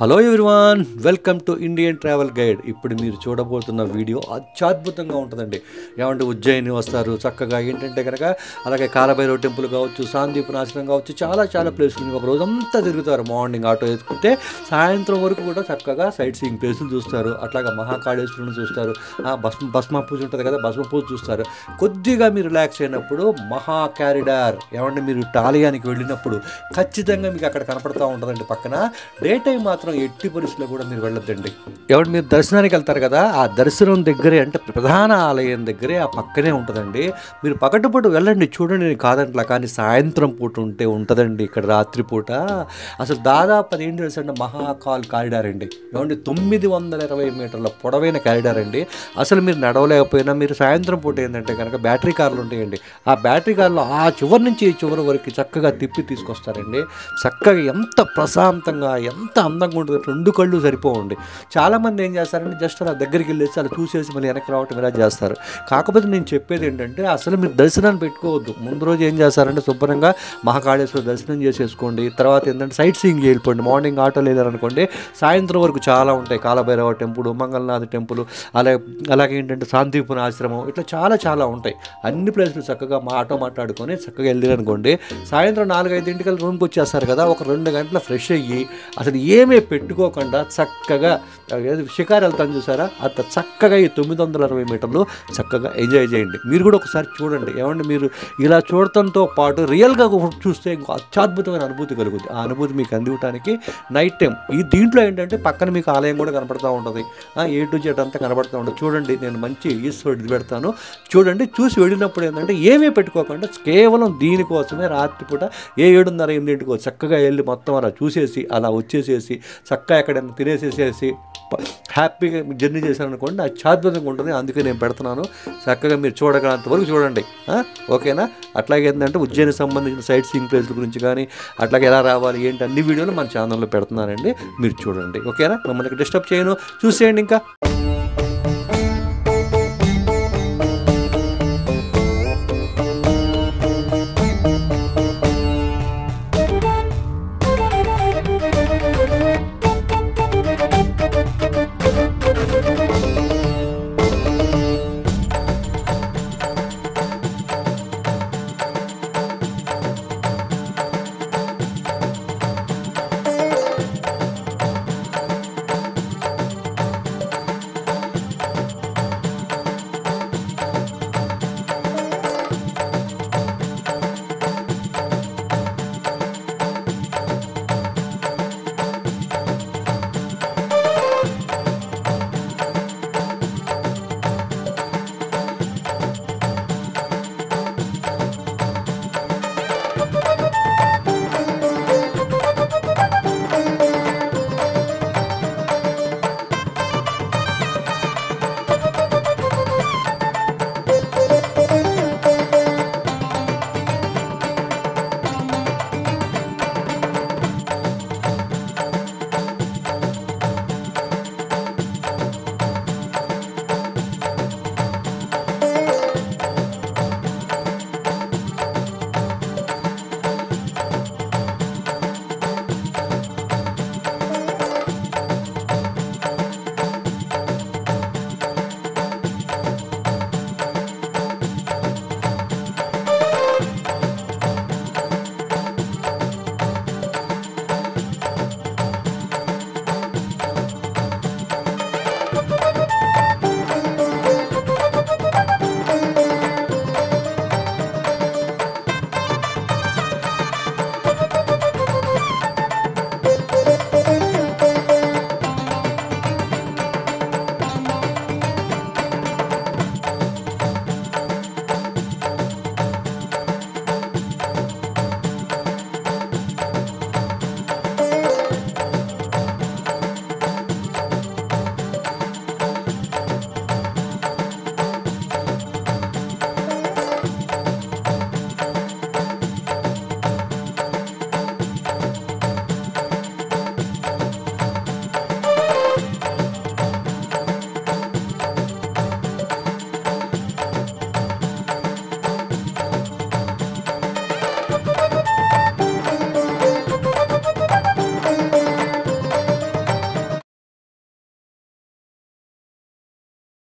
Hello everyone, welcome to Indian travel guide. ఇప్పుడు మీరు చూడబోతున్న video అత్యద్భుతంగా ఉంటుందండి. ఏమంటే ఉజ్జయిని వస్తారు చక్కగా. ఏంటంటే కనుక అలాగే కాలభైరవ టెంపుల్ కావచ్చు, సాందీప్ నాశనం కావచ్చు, చాలా ప్లేసులు ఒక రోజంతా తిరుగుతారు. మార్నింగ్ ఆటో వేసుకుంటే సాయంత్రం వరకు కూడా చక్కగా సైట్ సీయింగ్ ప్లేసులు చూస్తారు. అట్లాగా మహాకాళేశ్వరుని చూస్తారు. భస్మ పూజ ఉంటుంది కదా, భస్మ పూజ చూస్తారు. కొద్దిగా మీరు రిలాక్స్ అయినప్పుడు మహా క్యారిడార్ ఏమంటే మీరు ఆలయానికి వెళ్ళినప్పుడు ఖచ్చితంగా మీకు అక్కడ కనపడుతూ ఉంటుందండి. పక్కన డే టైం మాత్రం ఎట్టి పరిస్థితుల్లో కూడా మీరు వెళ్ళొద్దండి. ఎవరు మీరు దర్శనానికి వెళ్తారు కదా, ఆ దర్శనం దగ్గరే అంటే ప్రధాన ఆలయం దగ్గరే ఆ పక్కనే ఉంటుందండి. మీరు పగటిపూట వెళ్ళండి, చూడండి, నేను కాదంట్లా. కానీ సాయంత్రం పూట ఉంటుందండి ఇక్కడ రాత్రిపూట. అసలు దాదాపు అదేంటి తెలుసండి, మహాకాల్ కారిడార్ అండి. ఏమంటే 920 మీటర్ల పొడవైన కారిడార్ అండి. అసలు మీరు నడవలేకపోయినా మీరు సాయంత్రం పూట ఏంటంటే కనుక బ్యాటరీ కార్లు ఉంటాయండి. ఆ బ్యాటరీ కార్లో ఆ చివరి నుంచి ఈ చివరి వరకు చక్కగా తిప్పి తీసుకొస్తారండి. చక్కగా ఎంత ప్రశాంతంగా ఎంత అందంగా ఉంటుంది. 2 కళ్ళు సరిపోవండి. చాలామంది ఏం చేస్తారంటే జస్ట్ అలా దగ్గరికి వెళ్ళేసి అలా చూసేసి మళ్ళీ వెనక్కి రావటం ఇలా చేస్తారు. కాకపోతే నేను చెప్పేది ఏంటంటే అసలు మీరు దర్శనాన్ని పెట్టుకోవద్దు. ముందు రోజు ఏం చేస్తారంటే శుభ్రంగా మహాకాళేశ్వర దర్శనం చేసేసుకోండి. తర్వాత ఏంటంటే సైట్ సీయింగ్ వెళ్ళిపోండి. మార్నింగ్ ఆటో లేదనుకోండి, సాయంత్రం వరకు చాలా ఉంటాయి. కాలభైరవ టెంపుల్, మంగళనాథ టెంపుల్, అలాగే ఏంటంటే సాందీపుని ఆశ్రమం, ఇట్లా చాలా ఉంటాయి. అన్ని ప్లేసులు చక్కగా మా ఆటో మాట్లాడుకొని చక్కగా వెళ్ళారనుకోండి, సాయంత్రం 4-5 రూమ్కి వచ్చేస్తారు కదా. ఒక 2 గంటల ఫ్రెష్ అయ్యి అసలు ఏమీ పెట్టుకోకుండా చక్కగా షికారు వెళ్తాను చూసారా, అంత చక్కగా ఈ 920 మీటర్లు చక్కగా ఎంజాయ్ చేయండి. మీరు కూడా ఒకసారి చూడండి. ఏమంటే మీరు ఇలా చూడటంతో పాటు రియల్గా చూస్తే ఇంకో అత్యద్భుతమైన అనుభూతి కలుగుతుంది. ఆ అనుభూతి మీకు అందివ్వడానికి నైట్ టైం దీంట్లో ఏంటంటే పక్కన మీకు ఆలయం కూడా కనపడుతూ ఉంటుంది. A to Z అంతా కనపడుతూ ఉంటుంది. చూడండి, నేను మంచి ఈశ్వరుడు పెడతాను చూడండి. చూసి వెళ్ళినప్పుడు ఏంటంటే ఏమీ పెట్టుకోకుండా కేవలం దీనికోసమే రాత్రిపూట 7:30-8 చక్కగా వెళ్ళి మొత్తం అలా చూసేసి అలా వచ్చేసేసి చక్కగా ఎక్కడైనా తినేసేసేసి హ్యాపీగా జర్నీ చేశారనుకోండి, అత్యద్భుతంగా ఉంటుంది. అందుకే నేను పెడుతున్నాను. చక్కగా మీరు చూడగలంత వరకు చూడండి, ఓకేనా? అట్లాగే ఏంటంటే ఉజ్జయినికి సంబంధించిన సైట్ సీయింగ్ ప్లేస్ల గురించి కానీ అట్లాగే ఎలా రావాలి ఏంటి అన్ని వీడియోలు మన ఛానల్లో పెడుతున్నానండి. మీరు చూడండి, ఓకేనా? మమ్మల్ని డిస్టర్బ్ చేయను, చూసేయండి ఇంకా.